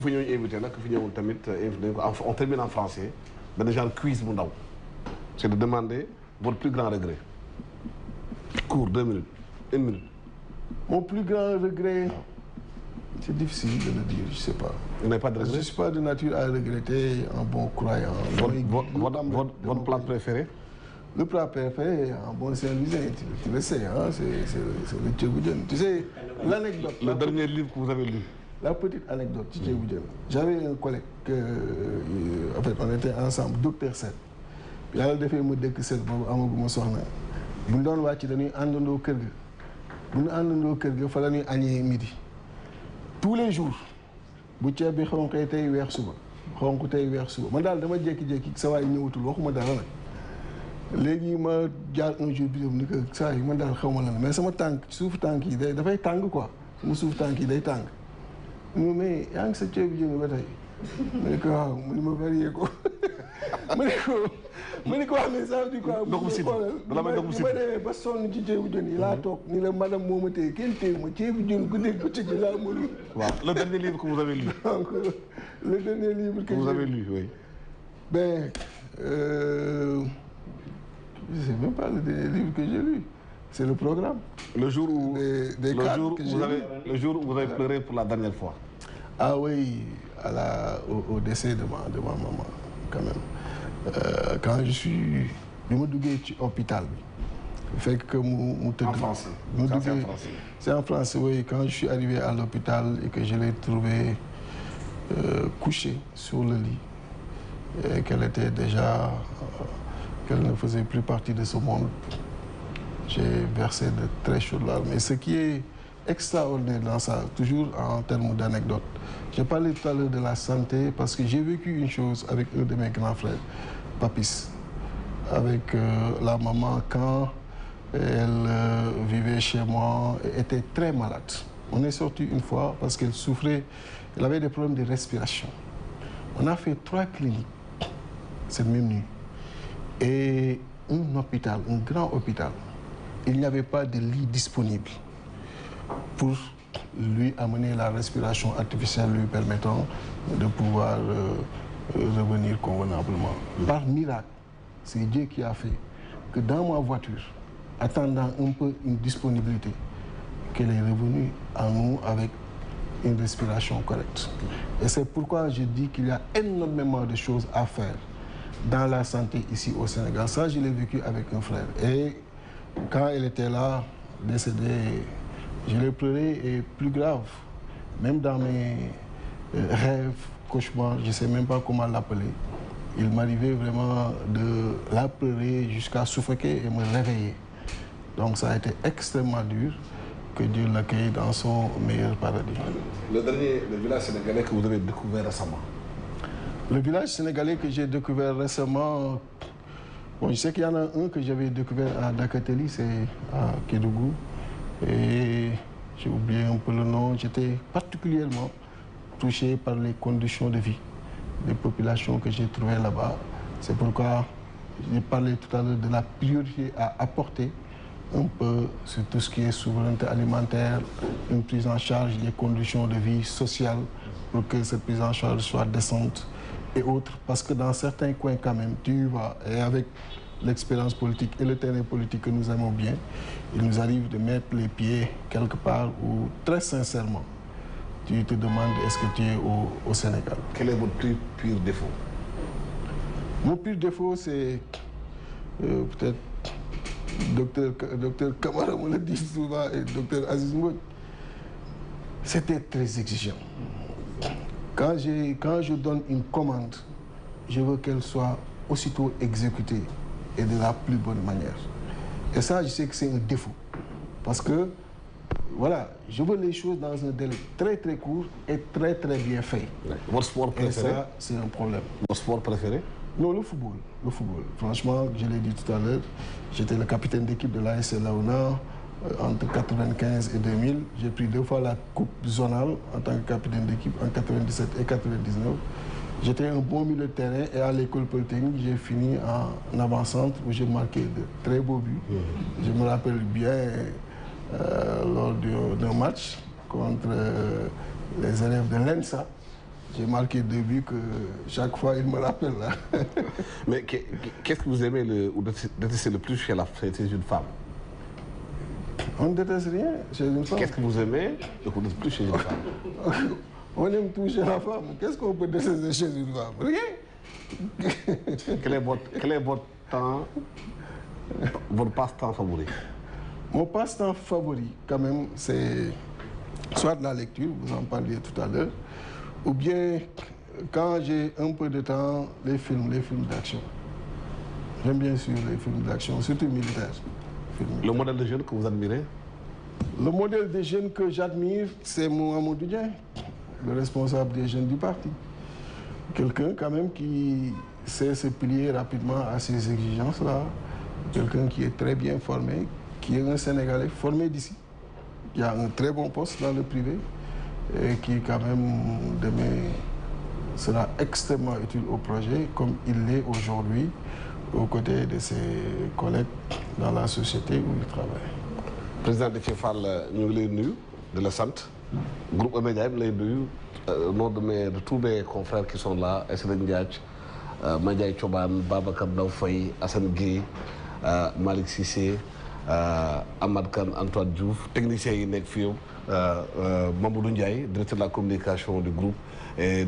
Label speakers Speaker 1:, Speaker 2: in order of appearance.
Speaker 1: fu ñooñu invité nag fi ñëwul tamit invité on termine en français benn genre quiz bu ndaw c'est de demander votre plus grand regret. Court, 2 minutes, 1 minute.
Speaker 2: Mon plus grand regret, c'est difficile de le dire, je sais pas.
Speaker 1: Vous n'avez pas de regret?
Speaker 2: Je suis pas de nature à regretter un bon croyant.
Speaker 1: Votre plat préféré?
Speaker 2: Le plat préféré, un bon Saint-Louisien, tu le sais, hein, c'est le tchéboudian. Tu sais, l'anecdote.
Speaker 1: Le dernier livre que vous avez lu?
Speaker 2: La petite anecdote, tchéboudian. J'avais un collègue en fait, on était ensemble, docteur Sène. Puis yàlla defee mu dëkk Sène boobu amaguma soxna. Bu ñu doon wàcc dañuy àndandoo kër ga. Bu ñu àndandoo kër ga fa la ñuy añee midi. Tous les jours bu ceeb bi xonqee tey weex suba xonq tey weex suba man daal dama jékki-jékki sa waay ñëwatul waxuma dara nag. léegi ma jaar un jour bi ni que saa yi man daal xaw ma lan mais sama tànk suufu tànk yi dafay tàng quoi sama suufu tànk yi day tàng mais yaa ngi sa ceebu jën ba tey ma ne ko waaw mu ne ma varié ko ma ne ko wax mais ça veut dire quoi
Speaker 1: ndox mu si
Speaker 2: ma demee ba sonn ci ceebu jën yi laa toog ni la madame moo ma téye kenn téye ma ceebu jën ku nekk bëccëg ji laa mënul.
Speaker 1: waaw le dernier livre que vous avez lu.
Speaker 2: donc le dernier livre que
Speaker 1: vous avez lu, oui.
Speaker 2: Ben je ne sais même pas le dernier livre que j'ai lu. C'est le programme.
Speaker 1: Le jour où,
Speaker 2: le
Speaker 1: jour où vous avez pleuré pour la dernière fois.
Speaker 2: Ah oui, au décès de ma maman, quand même. Quand je suis... Je me suis à l'hôpital. Fait que
Speaker 1: en français.
Speaker 2: C'est en français, oui. Quand je suis arrivé à l'hôpital et que je l'ai trouvée couchée sur le lit, et qu'elle était déjà... qu'elle ne faisait plus partie de ce monde. J'ai versé de très chaudes larmes. Et ce qui est extraordinaire dans ça, toujours en termes d'anecdotes, j'ai parlé tout à l'heure de la santé parce que j'ai vécu une chose avec un de mes grands frères, Papis, avec la maman quand elle vivait chez moi et était très malade. On est sorti une fois parce qu'elle souffrait, elle avait des problèmes de respiration. On a fait 3 cliniques cette même nuit. Et un hôpital, un grand hôpital, il n'y avait pas de lit disponible pour lui amener la respiration artificielle lui permettant de pouvoir revenir convenablement. Par miracle, c'est Dieu qui a fait que dans ma voiture, attendant un peu une disponibilité, qu'elle est revenue à nous avec une respiration correcte. Et c'est pourquoi je dis qu'il y a énormément de choses à faire dans la santé ici au Sénégal. Ça, je l'ai vécu avec un frère. Et quand elle était là, décédée, je l'ai pleuré et plus grave. Même dans mes rêves, cauchemars, je ne sais même pas comment l'appeler. Il m'arrivait vraiment de la pleurer jusqu'à suffoquer et me réveiller. Donc ça a été extrêmement dur. Que Dieu l'accueille dans son meilleur paradis.
Speaker 1: Le village sénégalais que vous avez découvert récemment?
Speaker 2: Le village sénégalais que j'ai découvert récemment, bon, je sais qu'il y en a un que j'avais découvert à Dakateli, c'est à Kédougou. Et j'ai oublié un peu le nom. J'étais particulièrement touché par les conditions de vie des populations que j'ai trouvées là-bas. C'est pourquoi j'ai parlé tout à l'heure de la priorité à apporter un peu sur tout ce qui est souveraineté alimentaire, une prise en charge des conditions de vie sociales pour que cette prise en charge soit décente et autres, parce que dans certains coins quand même, tu vois, et avec l'expérience politique et le terrain politique que nous aimons bien, il nous arrive de mettre les pieds quelque part où, très sincèrement, tu te demandes est-ce que tu es au Sénégal.
Speaker 1: Quel est votre plus pire défaut?
Speaker 2: Mon pire défaut, c'est peut-être docteur Kamara me le dit souvent et docteur Aziz Mbodj. C'était très exigeant. Quand je donne une commande, je veux qu'elle soit aussitôt exécutée et de la plus bonne manière. Et ça, je sais que c'est un défaut. Parce que, voilà, je veux les choses dans un délai très très court et très très bien fait.
Speaker 1: Votre sport préféré?
Speaker 2: Et ça, c'est un problème.
Speaker 1: Votre sport préféré?
Speaker 2: Non, le football. Le football. Franchement, je l'ai dit tout à l'heure, j'étais le capitaine d'équipe de l'AS Laona entre 1995 et 2000. J'ai pris 2 fois la coupe zonale en tant que capitaine d'équipe en 1997 et 1999. J'étais un bon milieu de terrain et à l'école polytechnique, j'ai fini en avant-centre où j'ai marqué de très beaux buts. Je me rappelle bien lors d'un match contre les élèves de l'ENSA. J'ai marqué 2 buts que chaque fois il me rappelle là.
Speaker 1: Mais qu'est-ce que vous aimez ou détestez le plus chez une femme?
Speaker 2: On ne déteste rien chez une femme.
Speaker 1: Qu'est-ce que vous aimez et que vous détestez plus chez une femme?
Speaker 2: On aime tout chez la femme. Qu'est-ce qu'on peut détester chez une femme? Rien.
Speaker 1: Quel est votre temps, votre passe-temps favori?
Speaker 2: Mon passe-temps favori, quand même, c'est soit de la lecture, vous en parliez tout à l'heure, ou bien, quand j'ai un peu de temps, les films d'action. J'aime bien sûr les films d'action, surtout militaires.
Speaker 1: Le modèle de jeune que vous admirez?
Speaker 2: Le modèle de jeune que j'admire, c'est Mohamedou Dieng, le responsable des jeunes du parti. Quelqu'un quand même qui sait se plier rapidement à ces exigences-là. Quelqu'un qui est très bien formé, qui est un Sénégalais formé d'ici, qui a un très bon poste dans le privé et qui quand même demain sera extrêmement utile au projet comme il l'est aujourd'hui aux côtés de ses collègues dans la société où il travaille.
Speaker 1: Président Déthié Fall, ñu ngi lay nuyu de la sant groupe E-Media bi lay nuyu au nom de tous mes confrères qui sont là Aïssata Ndiaye Mandiaye Thioban Babacar Ndaw Faye Assane Gueye Malick Cissé Amad Kane Antoine Diouf techniciens yi nekk fii Mamadou Ndiaye directeur de la communication du groupe et